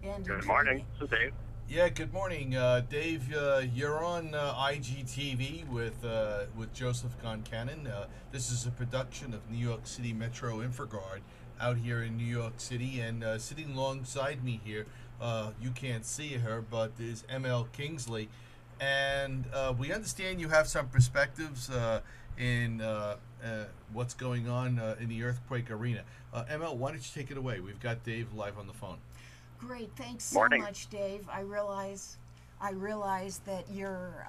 and Good morning. intriguing. This is Dave. Yeah, good morning, Dave. You're on IGTV with Joseph Concannon. This is a production of New York City Metro Infraguard out here in New York City, and sitting alongside me here, you can't see her, but is ML Kingsley, and we understand you have some perspectives in what's going on in the earthquake arena. ML, why don't you take it away? We've got Dave live on the phone. Great, thanks so Morning. much, Dave. I realize that you're,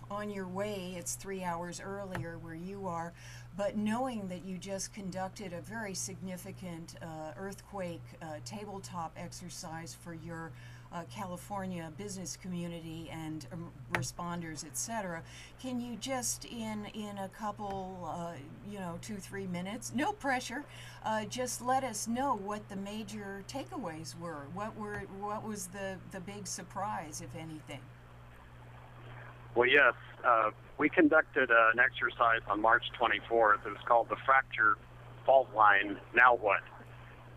on your way. It's 3 hours earlier where you are, but knowing that you just conducted a very significant earthquake tabletop exercise for your California business community and responders, etc. Can you just in a couple, 2-3 minutes, no pressure, just let us know what the major takeaways were? What was the big surprise, if anything? Well, yes, we conducted an exercise on March 24th. It was called the Fracture Fault Line, Now What?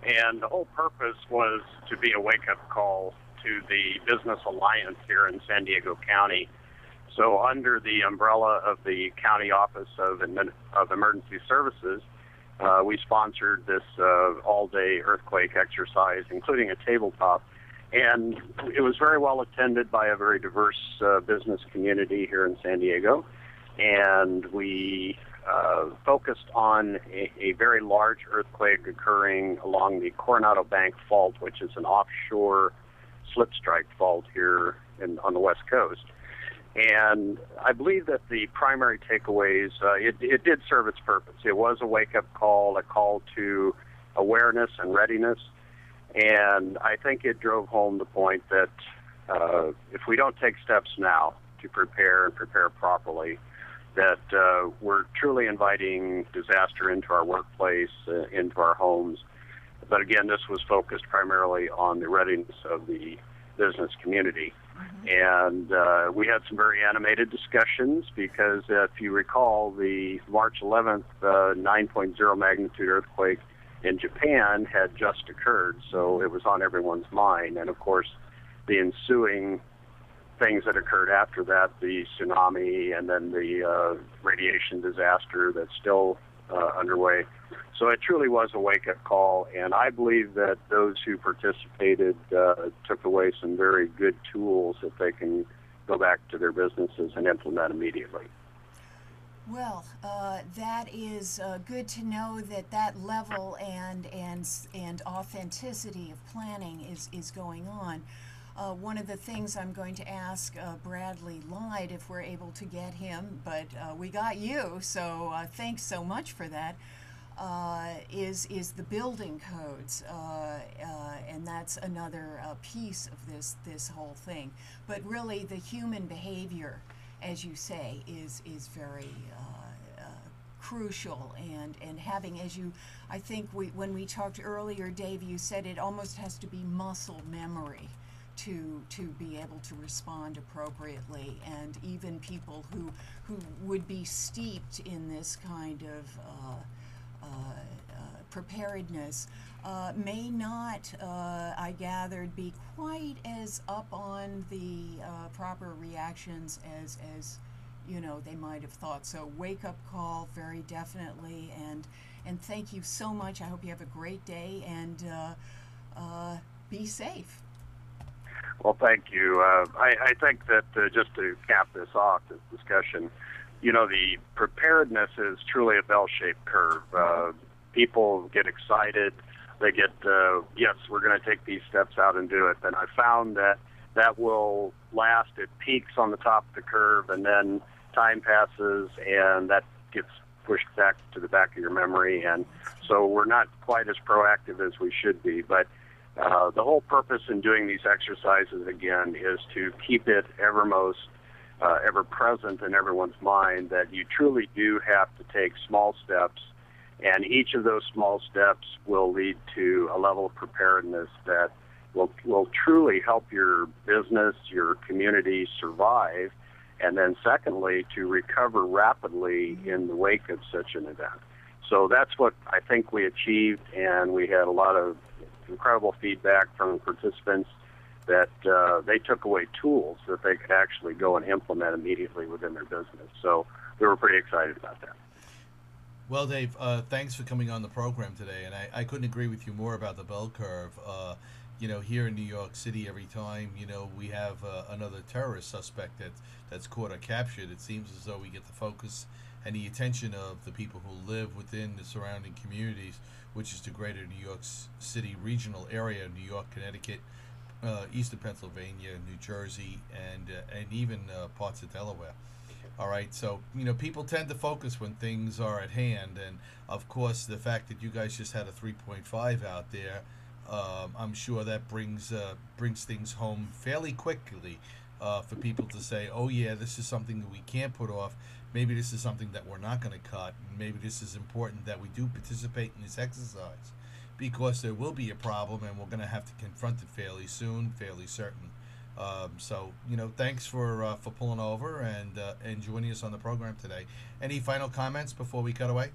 And the whole purpose was to be a wake-up call to the Business Alliance here in San Diego County. So under the umbrella of the County Office of Emergency Services, we sponsored this all-day earthquake exercise, including a tabletop. And it was very well attended by a very diverse business community here in San Diego. And we focused on a very large earthquake occurring along the Coronado Bank Fault, which is an offshore slip strike fault here on the West Coast. And I believe that the primary takeaways, it did serve its purpose. It was a wake-up call, a call to awareness and readiness. And I think it drove home the point that if we don't take steps now to prepare and prepare properly, that we're truly inviting disaster into our workplace, into our homes. But again, this was focused primarily on the readiness of the business community. And we had some very animated discussions because if you recall, the March 11th 9.0 magnitude earthquake in Japan had just occurred, so it was on everyone's mind. And of course, the ensuing things that occurred after that, the tsunami and then the radiation disaster that's still underway. So it truly was a wake-up call, and I believe that those who participated took away some very good tools that they can go back to their businesses and implement immediately. Well, that is good to know that level and authenticity of planning is going on. One of the things I'm going to ask Bradley Lide, if we're able to get him, but we got you, so thanks so much for that, is the building codes, and that's another piece of this whole thing. But really, the human behavior, as you say, is very crucial, and having, I think when we talked earlier, Dave, you said it almost has to be muscle memory to be able to respond appropriately, and even people who would be steeped in this kind of preparedness may not, I gathered, be quite as up on the proper reactions as they might have thought. So wake-up call, very definitely, and thank you so much. I hope you have a great day, and be safe. Well, thank you. I think that just to cap this off, this discussion, the preparedness is truly a bell-shaped curve. People get excited. They get, yes, we're going to take these steps out and do it. And I found that will last. It peaks on the top of the curve, and then time passes, and that gets pushed back to the back of your memory. And so we're not quite as proactive as we should be. But the whole purpose in doing these exercises, again, is to keep it ever present in everyone's mind that you truly do have to take small steps, and each of those small steps will lead to a level of preparedness that will truly help your business, your community survive, and then secondly, to recover rapidly in the wake of such an event. So that's what I think we achieved, and we had a lot of incredible feedback from participants that they took away tools that they could actually go and implement immediately within their business. So we were pretty excited about that. Well, Dave, thanks for coming on the program today, and I couldn't agree with you more about the bell curve. Here in New York City, every time, we have another terrorist suspect that's caught or captured, it seems as though we get the focus and the attention of the people who live within the surrounding communities, which is the greater New York City regional area, New York, Connecticut, eastern Pennsylvania, New Jersey, and even parts of Delaware. All right, so people tend to focus when things are at hand, and of course the fact that you guys just had a 3.5 out there, I'm sure that brings things home fairly quickly for people to say, oh yeah, this is something that we can't put off. Maybe this is something that we're not going to cut. Maybe this is important that we do participate in this exercise, because there will be a problem and we're going to have to confront it fairly soon, fairly certain. So thanks for pulling over and joining us on the program today. Any final comments before we cut away?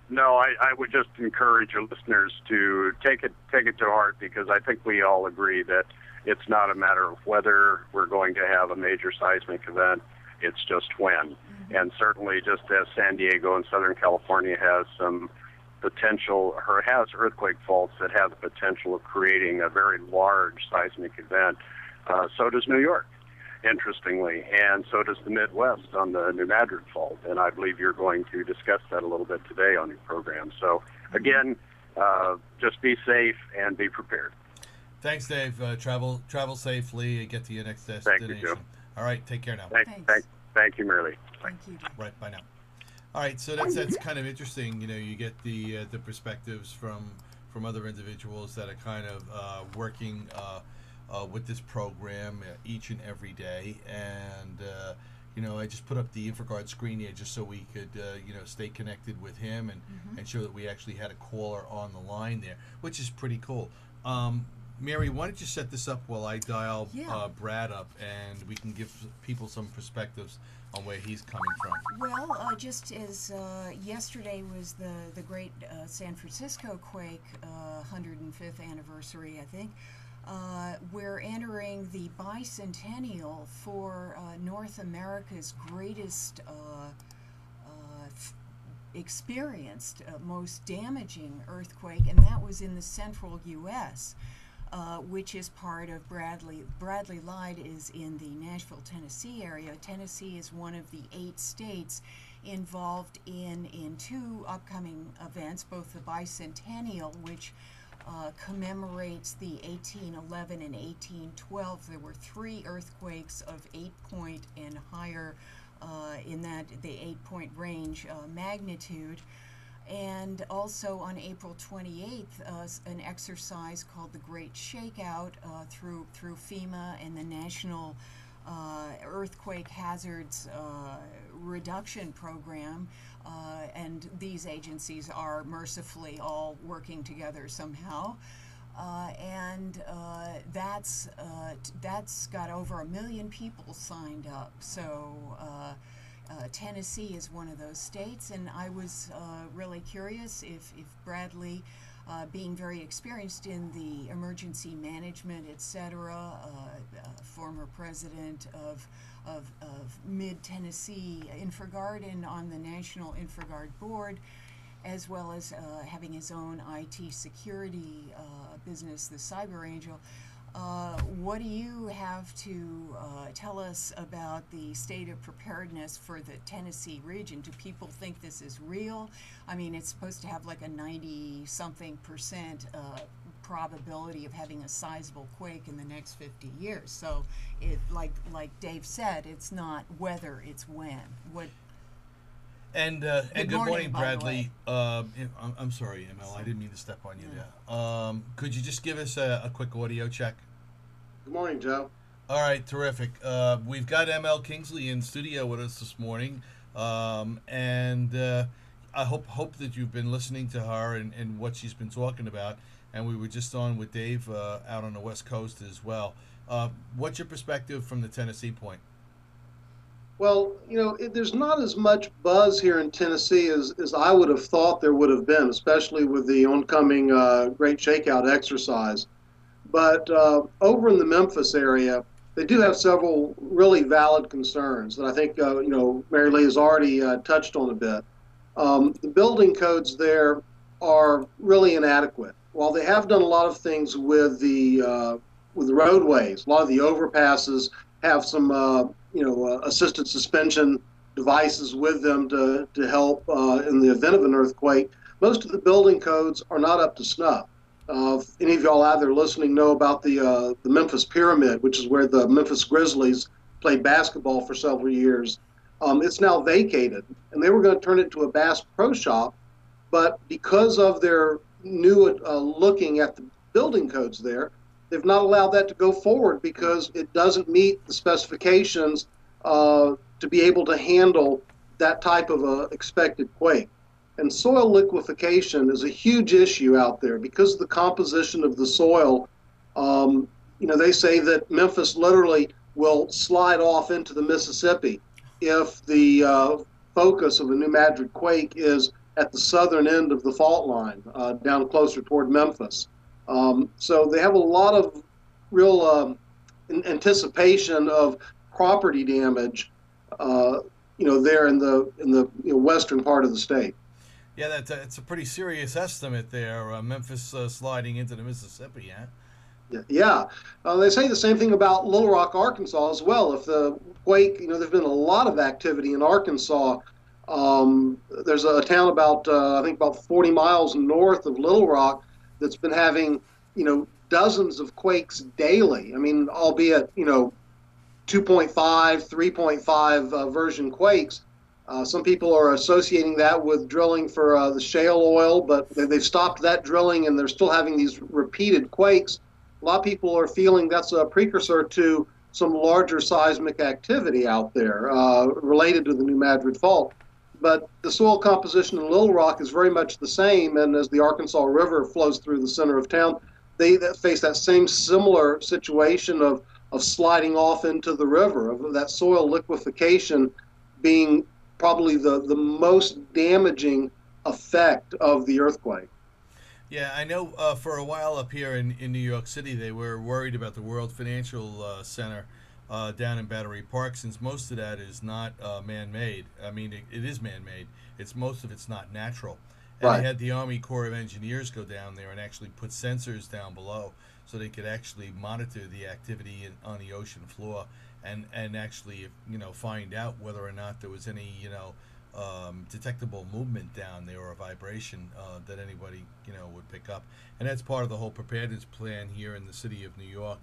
No, I would just encourage your listeners to take it to heart, because I think we all agree that it's not a matter of whether we're going to have a major seismic event. It's just when. And certainly, just as San Diego and Southern California has some potential, or has earthquake faults that have the potential of creating a very large seismic event, so does New York, interestingly, and so does the Midwest on the New Madrid Fault. And I believe you're going to discuss that a little bit today on your program. So again, just be safe and be prepared. Thanks, Dave. Travel safely and get to your next destination. Thank you, Joe. All right, take care now. Thank you, Merely. Thank you. Right, bye now. All right, so that's kind of interesting. You get the perspectives from other individuals that are kind of working with this program each and every day. And I just put up the InfraGard screen here just so we could stay connected with him and show that we actually had a caller on the line there, which is pretty cool. Mary, why don't you set this up while I dial Brad up, and we can give people some perspectives on where he's coming from. Well, just as yesterday was the great San Francisco quake, 105th anniversary, I think, we're entering the bicentennial for North America's greatest experienced, most damaging earthquake, and that was in the central U.S., which is part of Bradley. Lide is in the Nashville, Tennessee area. Tennessee is one of the 8 states involved in 2 upcoming events, both the bicentennial, which commemorates the 1811 and 1812. There were 3 earthquakes of 8-point and higher in the 8-point range magnitude. And also on April 28th, an exercise called the Great Shakeout through FEMA and the National Earthquake Hazards Reduction Program. And these agencies are mercifully all working together somehow. And that's got over 1 million people signed up. So Tennessee is one of those states, and I was really curious if Bradley, being very experienced in the emergency management, etc., former president of Mid-Tennessee InfraGard and on the National InfraGard Board, as well as having his own IT security business, the Cyber Angel. What do you have to tell us about the state of preparedness for the Tennessee region? Do people think this is real? I mean, it's supposed to have like a 90-something% probability of having a sizable quake in the next 50 years. So, like Dave said, it's not whether, it's when. And good morning, Bradley. I'm sorry, ML. I didn't mean to step on you there. Could you just give us a quick audio check? Good morning, Joe. All right, terrific. We've got ML Kingsley in studio with us this morning, and I hope that you've been listening to her and what she's been talking about. And we were just on with Dave out on the West Coast as well. What's your perspective from the Tennessee point? Well, there's not as much buzz here in Tennessee as I would have thought there would have been, especially with the oncoming Great Shakeout exercise. But over in the Memphis area, they do have several really valid concerns that I think Mary Lee has already touched on a bit. The building codes there are really inadequate. While they have done a lot of things with the roadways, a lot of the overpasses have some assisted suspension devices with them to help in the event of an earthquake. Most of the building codes are not up to snuff. If any of y'all out there listening know about the Memphis Pyramid, which is where the Memphis Grizzlies played basketball for several years, it's now vacated, and they were going to turn it into a Bass Pro Shop, but because of their new looking at the building codes there, they've not allowed that to go forward because it doesn't meet the specifications to be able to handle that type of a expected quake. And soil liquefaction is a huge issue out there because of the composition of the soil. They say that Memphis literally will slide off into the Mississippi if the focus of a New Madrid quake is at the southern end of the fault line, down closer toward Memphis. So they have a lot of real anticipation of property damage, there in the western part of the state. Yeah, it's a pretty serious estimate there. Memphis sliding into the Mississippi, yeah. Yeah, they say the same thing about Little Rock, Arkansas, as well. If the quake, there's been a lot of activity in Arkansas. There's a town I think about 40 miles north of Little Rock that's been having, dozens of quakes daily. I mean, albeit, 2.5, 3.5 version quakes. Some people are associating that with drilling for the shale oil, but they've stopped that drilling and they're still having these repeated quakes. A lot of people are feeling that's a precursor to some larger seismic activity out there related to the New Madrid Fault. But the soil composition in Little Rock is very much the same, and as the Arkansas River flows through the center of town, they face that same similar situation of sliding off into the river, of that soil liquefaction being probably the most damaging effect of the earthquake. Yeah, I know for a while up here in New York City, they were worried about the World Financial Center down in Battery Park, since most of that is not man-made. I mean, it is man-made. Most of it's not natural. And Right. they had the Army Corps of Engineers go down there and actually put sensors down below so they could actually monitor the activity on the ocean floor and actually, find out whether or not there was any, detectable movement down there or vibration that anybody, would pick up. And that's part of the whole preparedness plan here in the city of New York.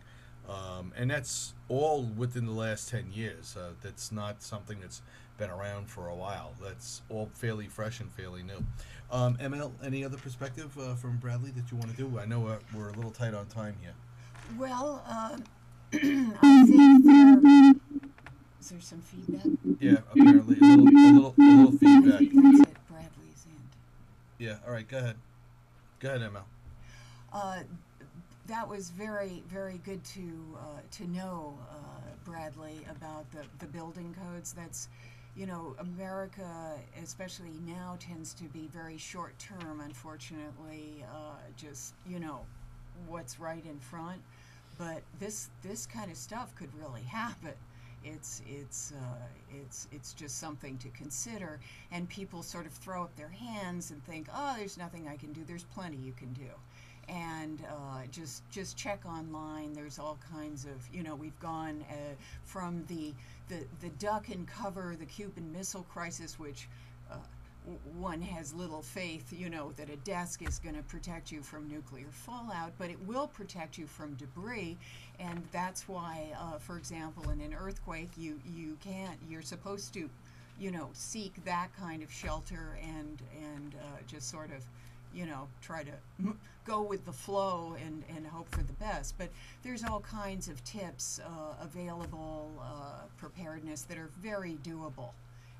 And that's all within the last 10 years. That's not something that's been around for a while. That's all fairly fresh and fairly new. ML, any other perspective from Bradley that you want to do? I know we're a little tight on time here. Well, I think is there some feedback? Yeah, apparently a little I feedback. think that's at Bradley's end. Yeah, all right, go ahead. Go ahead, ML. That was very, very good to know, Bradley, about the building codes. That's, America, especially now, tends to be very short term. Unfortunately, just what's right in front. But this kind of stuff could really happen. It's just something to consider, and people sort of throw up their hands and think, oh, there's nothing I can do. There's plenty you can do. And just check online. There's all kinds of, we've gone from the duck and cover, the Cuban Missile Crisis, which one has little faith, that a desk is going to protect you from nuclear fallout, but it will protect you from debris. And that's why, for example, in an earthquake, you're supposed to, seek that kind of shelter and just sort of, try to go with the flow and hope for the best. But there's all kinds of tips available, preparedness, that are very doable.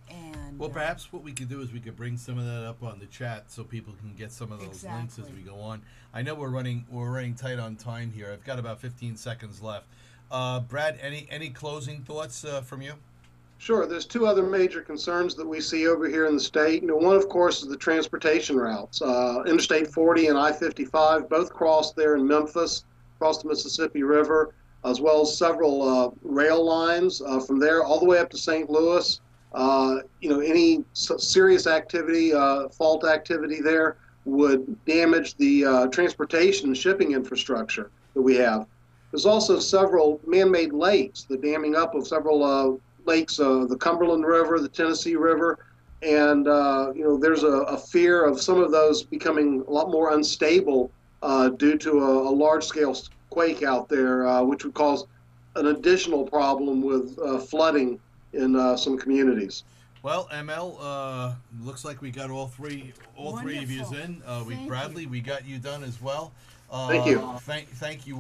And Well, perhaps what we could do is we could bring some of that up on the chat so people can get some of those links as Exactly. we go on. I know we're running tight on time here. I've got about 15 seconds left. Brad, any closing thoughts from you? Sure. There's two other major concerns that we see over here in the state. One, of course, is the transportation routes. Interstate 40 and I-55 both cross there in Memphis, across the Mississippi River, as well as several rail lines from there all the way up to St. Louis. Any serious activity, fault activity there would damage the transportation and shipping infrastructure that we have. There's also several man-made lakes, the damming up of several lakes, the Cumberland River, the Tennessee River, and there's a fear of some of those becoming a lot more unstable due to a large-scale quake out there, which would cause an additional problem with flooding in some communities. Well, ML, looks like we got all three of you Wonderful. in. Thank Bradley, you. we got you done as well. Thank you. Thank you.